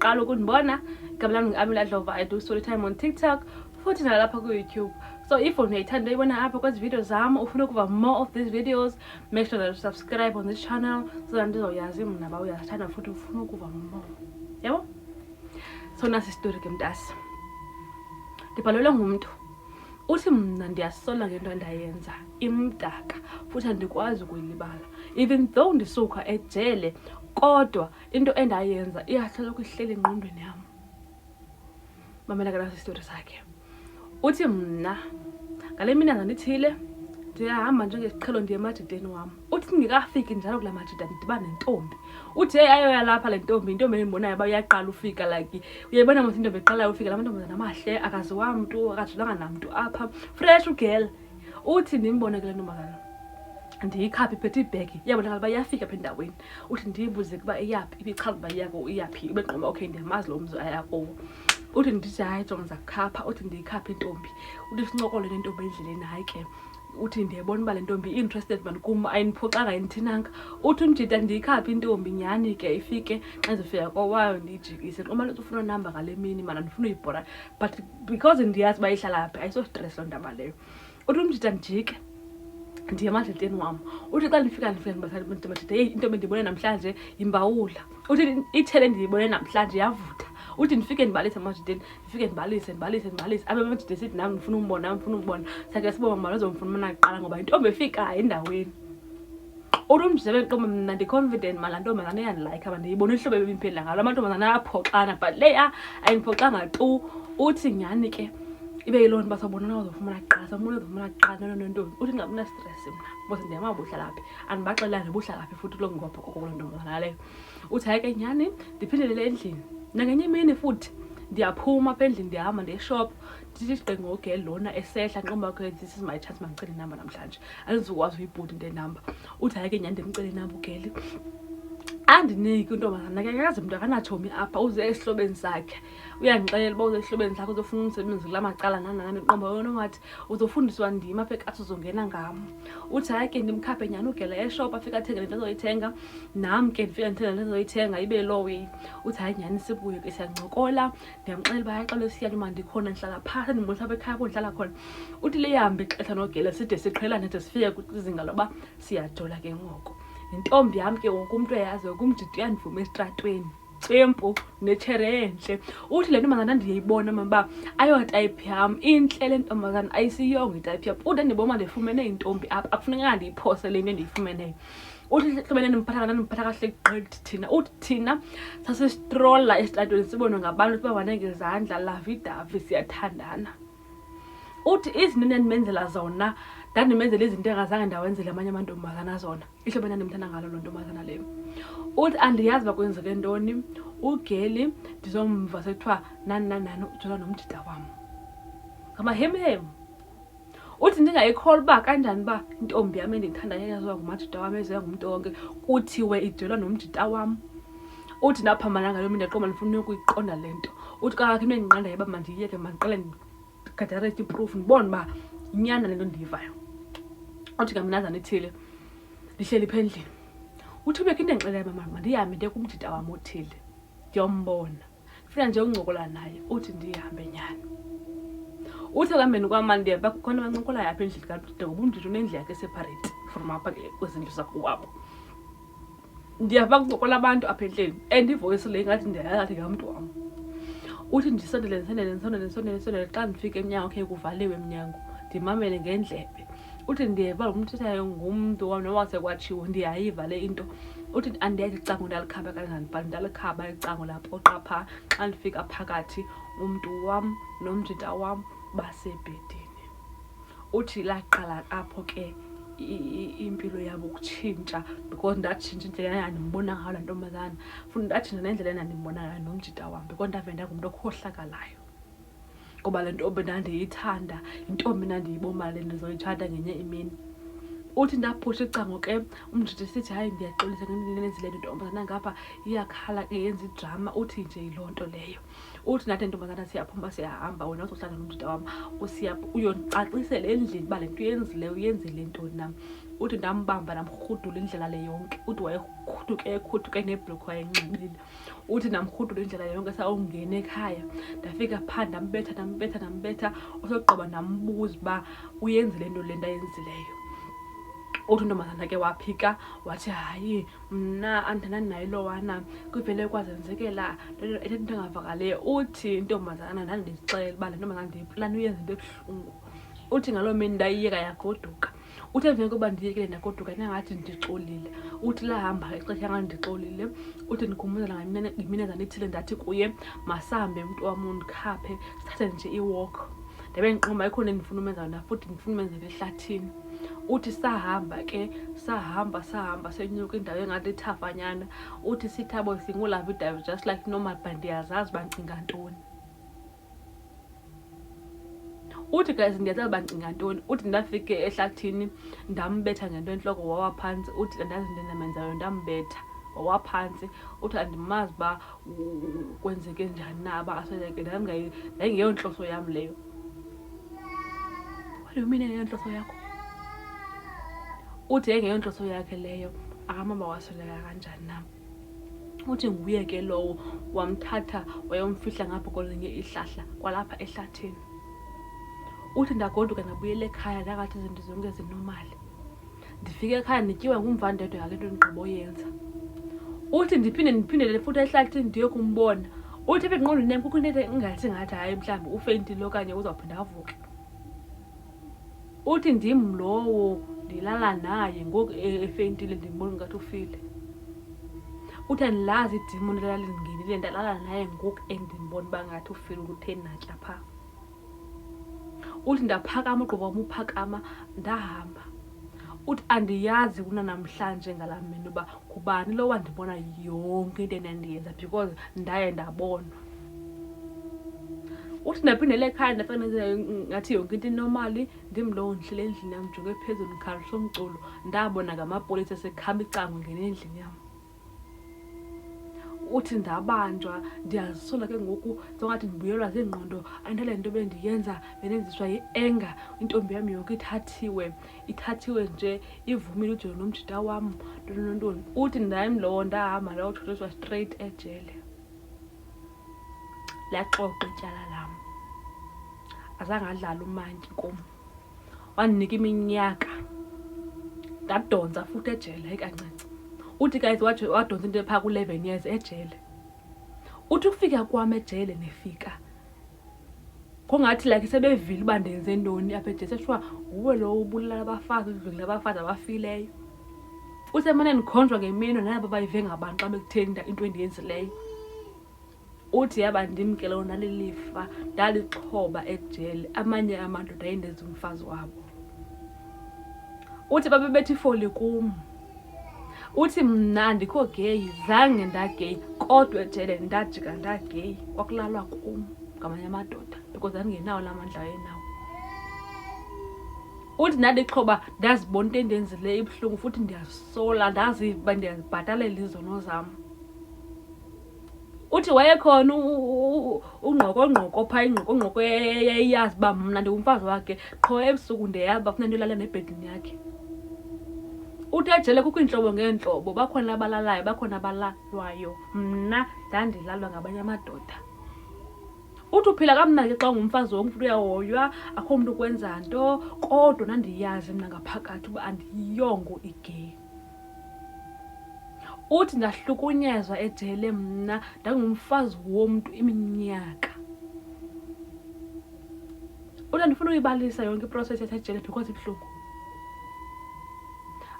uqala ukundibona, igama lami ngu-Amila Dlovu. I do story time on TikTok futhi nalapha ku-YouTube. So if unayithanda uyibona apha kwezi videos zami, ufuna ukuva more of these videos, make sure that you subscribe on this channel so that ndizoyazi mina ba uyazithanda futhi ufuna ukuva more. Yabo? So nasi story ke mntasi. Ndibhalelwe ngumuntu. Uthi mina ndiyasola ngento endayenza imdaka futhi andikwazi ukuyilibala. Even though ndisuka ejele, kodwa into endayenza iyahlala kuhlele engqondweni yami. Mamela ke nasi story sakhe. Uthi mina ngale mina ngithile ndiyahamba njengesiqhelo ndiye emadideni wami. Uthi ngikafiki njalo kula madida ndiba nentombi. Uthi ayoya lapha le ntombi, intombi endibonayo bayaqala ufika like uyayibona manje intombi eqala ufika la mantombazana amahle akaziwa umuntu akajulanga namuntu apha fresh girl. Uthi ndimbone ke le ntombazana ndiyikhaphi iphethe ibhegi yabonakala bayafika apha endaweni. Uthi ndiyibuze kuba iyaphi ibichaza uba iyako iyaphi ibenqoma okay ndiyamazi lo mzi ayakuwo. Uthi ndithi hayi jonga zakukhapha. Uthi ndiyikhaphe intombi. Uthi sincokole nentombi endleleni hayi ke. Uthi ndiyabona uba le ntombi interested man kum ayiniphoxanga ayinithinanga. Uthi unjida ndiyikhaphe intombi nyani ke ifike xa izofika kowayo ndiyijikise. Uma lethi ufuna number ngale mini mana ndifuna uyibhora but because ndiyazi uba ihlala phi ayiso stress loo ndaba leyo. Uthi unjida ndijike ndiye emadleleni wami. Uthi xa ndifika ndimadide intombi ndiyibone namhlanje yimbawula. Uthi ithele ndiyibone namhlanje yavutha. Uthi ndifike ndibalise emadideni, ndifike ndibalise abe emadide sithi nami ndifuna umbona sakhe sibonga mali uzomfumana kuqala ngoba intombi efika endaweni. Uthi umjebe intombi mina ndi-confident mala ntombazana iyandilike aba ndiyibona ihlobo ebimphela ngalo amantombazana ayaphoxana but leya ayiniphoxanga tu. Uthi nyani ke ibe yiloo nto basabonana uzofumana kuqala nontombi. Uthi ngabuna stress mna bose ndiyama buhlala phi andibaxelanga buhlala phi futhi lo ngopho kuloo ntombazana leyo. Uthi hayi ke nyani ndiphindele endlini nangenye imini futhi ndiyaphuma apha endlini ndihamba ndeshop ndithi ngogel lona esehla nqomba ke this is my chance mandicele inamba namhlanje andizukwazi uyibhuda into enamba. Uthi hayi ke nyani ndimcele inamba ugeli andiniki intombazana ke akazi umuntu akanatshomi apha uze esihlobeni sakhe uyandixelela uba uze esihlobeni sakhe uzofuna umsebenzi kula macala nanani nqomba yona ngathi uzofundiswa ndima apha ekathi uzongena ngam. Uthi hayi ke ndimkhaphe nyani ugela eshop afika athenge lento azoyithenga nam ke ndifika ndithenga lento azoyithenga ibe lowe. Uthi hayi nyani sibuye ke siyancokola ndiyamxelela uba yaxolo siyani uma ndikhona ndihlala phantsi ndimbolisa apha ekhaya apho ndihlala khona. Uthi lihambe ixesha nogela side siqhelane de sifike kwizinga loba siyajola ke ngoko. Intombi yami ke wonke umuntu eyazi kumjidi uyandivuma estratweni cempu nechere enhle. Uthi le ntombazana ndiyayibona mamba ayotype yami inhle le ntombazana ayisiyongo itype yami. Uthi ndibona ndifumene intombi apha akufuneka ndiyiphose le nto endiyifumeneyo. Uthi hlobene ndimphatha kahle gqithi thina. Uthi thina sasistrolla estratweni sibonwe ngabantu sibabane ngezandla lavidavi siyathandana. Uthi izinto endimenzela zona ndandimenzela izinto engazange ndawenzela amanye amantombazana zona ihlobene ndimthanda ngalo loo ntombazana leyo. Uthi andiyazi bakwenzeke ntoni ugeli ndizomva sekuthiwa nani ujola nomdida wam ngamahemhem. Uthi ndingayikholwa uba kanjani uba intombi yam endiyithandayo yaziwa ngumadida wam eziwa ngumntu wonke kuthiwe ijola nomdida wam. Uthi ndaphambana ngalo mini ndaqomba ndifuna ukuyiqonda le nto. Uthi kakho into endinqandayo uba mandiyiyeke mandiqale ndigadarete iproof ndibone uba inyana le nto ndiyivayo. Uthi ngamnazana ethile ndihleli pha endlini. Uthi ubekho into endixelela mama mandihambe ndiye kumdida wam othile ndiyombona ndifuna nje uncokola naye. Uthi ndihambe nyani. Uthi ekuhambeni kwam mandiyeva kukhona abancokolayo apha endlini kadide ngoba umdida unendlu yakhe separate from apha kwezindlu zakowabo. Ndiyava kuncokola abantu apha endlini and ivoice le ingathi ndiyayazi ngamntu wam. Uthi ndisondele xa ndifika emnyango okay kuvaliwe emnyango ndimamele ngendlebe. Uthi ndiyeva lo muntu uthethayo ngumntu wam noba sekwatshiwo ndiyayiva le into. Uthi andiyazi icango ndalikhaba kanjani but ndalikhaba icango lapoqa phaa xa ndifika phakathi umntu wam nomdida wam basebhedini. Uthi laqala apho ke impilo yabo ukutshintsha because ndatshintsha indlela endandimbona ngayo laa ntombazana futhi ndatshintsha nendlela endandimbona ngayo nomdida wam because ndave ndangumntu okhohlakalayo ngoba le ntombi ndandiyithanda intombi ndandiyibona le ndizoyithanda ngenye imini. Uthi ndaphusha icango ke umdidi sithi hayi ndiyaxolisa ngendlela le ntombazana ngapha iyakhala ke yenza idrama. Uthi nje yiloo nto leyo. Uthi nathi ntombazana siyaphuma siyahamba wena uzohlala nomdida wam uyondicacisela endlini uba le nto uyenzileyo uyenzele ntoni nam. uthi ndambamba namrhudula indlela le yonke. Uthi wayekhuthuke nebhlokho wayenxibile. Uthi ndamrhudula indlela yonke sawungena ekhaya. Ndafika phaa ndambetha usogqiba ndambuza uba uyenzile into le ndayenzileyo. Uthi untombazana ke waphika wathi hayi mna andinani nayo lowana kuvele kwazenzekela ethetha into engavakaliyo. Uthi intombazana ndandizixelela uba le ntombazana ndiyiplani uyenza into ebuhlungu. Uthi ngaloo mini ndayiyeka yagoduka. Uthi emveni kokuba ndiyekile ndagoduka ingathi ndixolile. Uthi lahamba ixesha ngandixolile. Uthi ndikhumbuzela ngemini ndithile ndathi kuye masambe mntu wam undikhaphe sithathe nje iwalk. Ndabe ndiqomba ikhona endifuna umenza yona futhi ndifuna umenzela ehlathini. Uthi sahamba senyuka indawo engathi ithafanyana. Uthi sithabo singula video just like normal but ndiyazazi bancinga ntoni. Uthi guys ndiyazazi bancinga ntoni. Uthi ndafike ehlathini ndambetha ngento entloko wawaphantsi. Uthi andazi into endamenzayo ndambetha wawaphantsi. Uthi andimazi uba kwenzeke njani na uba asweleke ndayingeyo nhloso yam leyo. What do you mean enhloso yakho? Uthi engeyo nhloso yakhe leyo akamama wasweleka kanjani na. Uthi nguye ke lowo wamthatha wayomfihla ngapha kwelinye ihlahla kwalapha ehlathini. Uthi ndagoduka ndabuyela ekhaya ndakathi izinto zonke zinormal. Ndifike ekhaya ndityiwe ngumvandedwe ngale nto ndigqiboyenza. Uthi ndiphindele futhi ehlathini ndiye kumbona. Uthi apha engqondweni yam kukho into engathi hayi mhlawumbi ufeyintile okanye uzawuphinda avuke. Uthi ndim lowo ndilala naye ngoku efeyintile ndimbona ngathi ufile. Uthi andilazi idimoni elalinginile ndalala naye ngoku endimbona uba ngathi ufile utheni natya phaa. Uthi ndaphakama ugqiba uphakama ndahamba. Uthi andiyazi kunanamhlanje ngalaa mini uba kubani lo wandibona yonke into endandiyenza because ndaye ndabonwa. Uthi ndaphindele ekhaya ndafika ngathi yonke into inormali ndim lowo ndihlele endlini yam ndijonge phezulu ndikhalisa umculo ndabona ngamapolisa sekhamba icango ngena endlini yam. Uthi ndabanjwa ndiyazisola ke ngoku songathi ndibuyelwa ziingqondo andale nto bendiyenza benenziswa yi-anger. Intombi yam yonke ithathiwe nje ivumile ujolo nomjita wam ntoni. Uthi ndim lowo ndahamba ndayotholiswa straight ejele. Laxoxa ityala lam. Azange adlala umanki kum. Wandinika iminyaka ndadonsa futhi ejele kancinci. Uthi guys wadonsa into ephaa ku-11 years ejele. Uthi ukufika kwam ejele nefika kongathi like sebevile uba ndenze ntoni apha ejele. Seshwa nguwe lo ubulala abafazi udlwengile abafazi abafileyo. Uthi emane ndikhonjwa ngemino nabo bayive ngabantu xa bekutheni into endiyenzileyo. Uthi yaba ndim ke lo nalilifa ndalixhoba ejele amanye amadoda ayendenza umfazi wabo. Uthi babebethi ifoli kum. Uthi mna andikho gay zange ndagay kodwa ejele ndajika ndagay kwakulalwa kum ngamanye amadoda because andingenawo la mandla ayenawo. Uthi ndalixhoba ndazibona into endenzileyo ibuhlungu futhi ndiyasola ndaziva uba ndiyazibhatalela izono zam. Uthi wayekhona ungqokonqoko phaa ingqokonqoko eyayazi uba mna ndingumfazi wakhe qho ebusuku ndiyayazi uba funeka ndilala nebhedini yakhe. Uthi ejele kukho iintlobo ngeentlobo bakhona abalalayo bakhona abalalwayo mna ndandilalwa ngabanye amadoda. Uthi uphila kamnandi xa ungumfazi womntu uyahoywa akho mntu ukwenza nto kodwa nandiyazi mna ngaphakathi uba andiyongo igay. Uthi ndahlukunyezwa ejele mna ndangumfazi womntu iminyaka. Uthi andifuna uyibalisa yonke iprocess yasejele because ibuhlungu.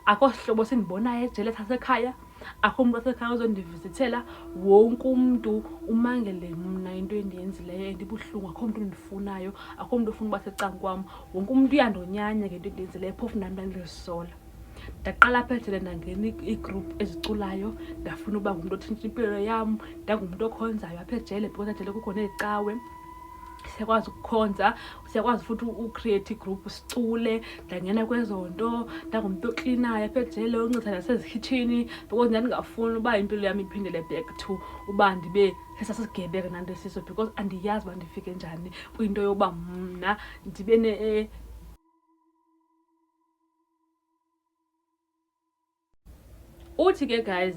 Akho sihlobo sindibonayo ejele sasekhaya akho umuntu wasekhaya ozondivizithela. Wonke umntu umangele mna into endiyenzileyo endibuhlungu. Akho mntu ndifunayo akho mntu ufuna uba secangu kwam. Wonke umntu uyandonyanya ngento endiyenzileyo phofu nam ndandizisola. Ndaqala apha ejele ndangena iigroup eziculayo ndafuna uba ngumntu otshintsha impilo yam. Ndangumntu okhonzayo apha ejele because ejele kukho neecawe siyakwazi ukukhonza siyakwazi futhi ucreate igroup sicule. Ndangena kwezo nto ndangumntu oklinayo apha ejele onceda nasezikhitshini because ndandingafuni uba impilo yam iphindele back to uba ndibe sesasigebeka nanto siso because andiyazi uba ndifike njani kwinto yoba mna ndibe Uthi ke guys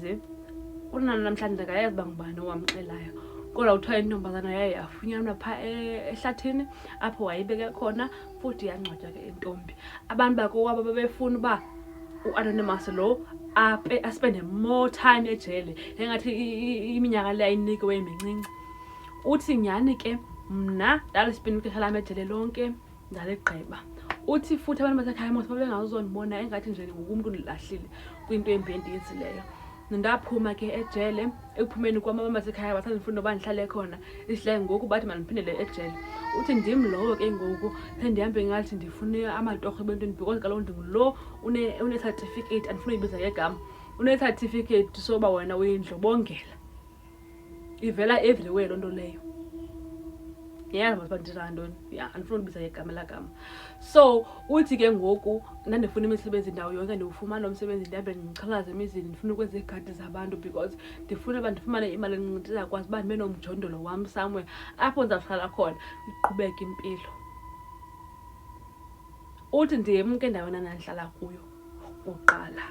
unana namhlanje akayazi bangubani owamxelayo, kodwa uthiwa intombazana yaye yafunyanwa pha ehlathini apho wayibeke khona, futhi yangcwatywa ke intombi. Abantu bakokwabo bebefuna uba u-Anonymous lo aspende more time ejele, engathi iminyaka le ayinikiwe imincinci. Uthi nyhani ke mna ndalisiphinda ixesha lam ejele lonke ndaligqiba. Uthi futhi abantu basekhaya mos babengazondibona engathi nje ngokumntu ndilahlile kwinto embi endiyenzileyo. Ndaphuma ke ejele, ekuphumeni kwam abantu basekhaya basandifuna uba ndihlale khona isihlale ngoku, bathi mandiphindele ejele. Uthi ndim lowo ke ngoku sendihambe ngathi ndifune amatorho ebantwini, because kaloku ndingulo une-certificate, andifuna uyibiza ngegama, une-certificate soba wena uyindlobongela. Ivela everywhere loo nto leyo. Yazi uba ndithetha ntoni, andifuna ubiza ngegama lagama. So uthi ke ngoku ndandifuna imisebenzi ndawo yonke, ndiwufumana lo msebenzi ndihambe ndichalaze emizini, ndifuna ukwenza iigadi zabantu, because ndifuna uba ndifumane imali encinci ndizakwazi uba ndibe nomjondolo wam somewhere apho ndizawuhlala khona ndiqhubeke impilo. Uthi ndim ke endaweni nandihlala kuyo uqala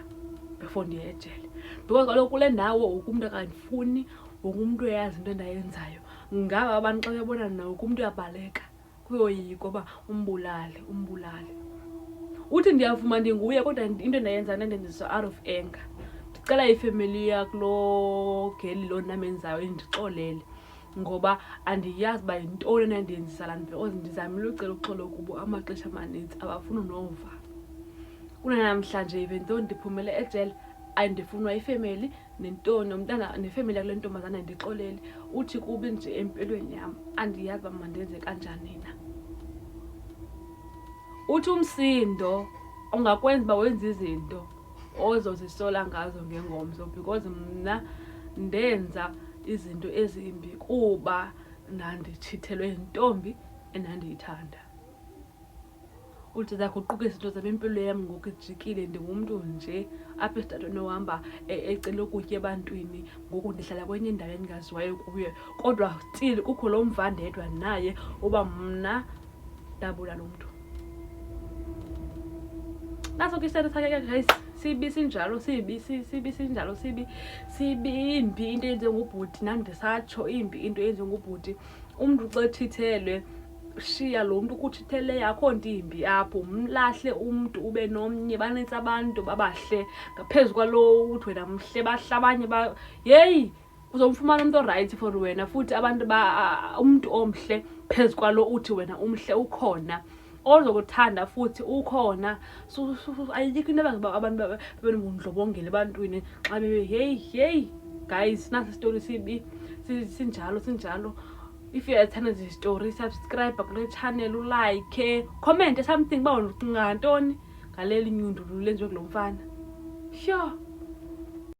before ndiye ejele, because kaloku kule ndawo wonke umntu akandifuni, wonke umntu uyazi into endayenzayo. Ngaba abantu xa bebona nawo kumntu uyabaleka, kuyoyika uba umbulale. Uthi ndiyavuma ndinguye, kodwa into endayenza ndendenziswa out of anger. Ndicela ifamily yakulo geli lo namenzayo indixolele, ngoba andiyazi uba yintoni nandiyenzisa laa nto, because ndizamile ucela uxolo kubo amaxesha amanintsi, abafuni nova. Kunanamhlanje even though ndiphumele ejele andifunwa ifamily nentoni nomntana nefamily yakule ntombazana ndixolele. Uthi kubi nje empilweni yam, andiyazi uba mandenze kanjani na. Uthi umsindo ungakwenza uba wenza izinto ozozisola ngazo ngengomso, because mna ndenza izinto ezimbi kuba ndanditshithelwe yintombi endandiyithanda. Uthi zaguquka izinto zam, impilo yam ngoku ijikile, ndingumntu nje apha esitratweni ohamba ecela ukutya ebantwini, ngoku ndihlala kwenye indawo endingaziwayo kuyo, kodwa still kukho lo mva ndedwa naye uba mna ndabula lo mntu. Naso ke isithethe sakhe guys, sibi sinjalo, sibi sinjalo, sibi imbi into eyenziwe ngubhuti. Nandisatsho imbi into eyenziwe ngubhuti. Umntu xa ethithelwe, shiya lo mntu ukutshitheleyo, akho nto imbi apho, mlahle umntu ube nomnye. Banintsi abantu babahle ngaphezu kwalo uthi wena mhle, bahle abanye yeyi uzomfumana umntu orayithi for wena, futhi abantu umntu omhle phezu kwalo uthi wena umhle ukhona, ozokuthanda futhi ukhona. Ayikho into ebenza uba abantu babe ngundlobongela ebantwini xa bebe yeyi guys. Nasi isitori sibi sinjalo. If you are this story, subscribe kule channel, like, comment something uba ucinga ntoni ngaleli nyundulu lenziwe kulo mfana. Sure.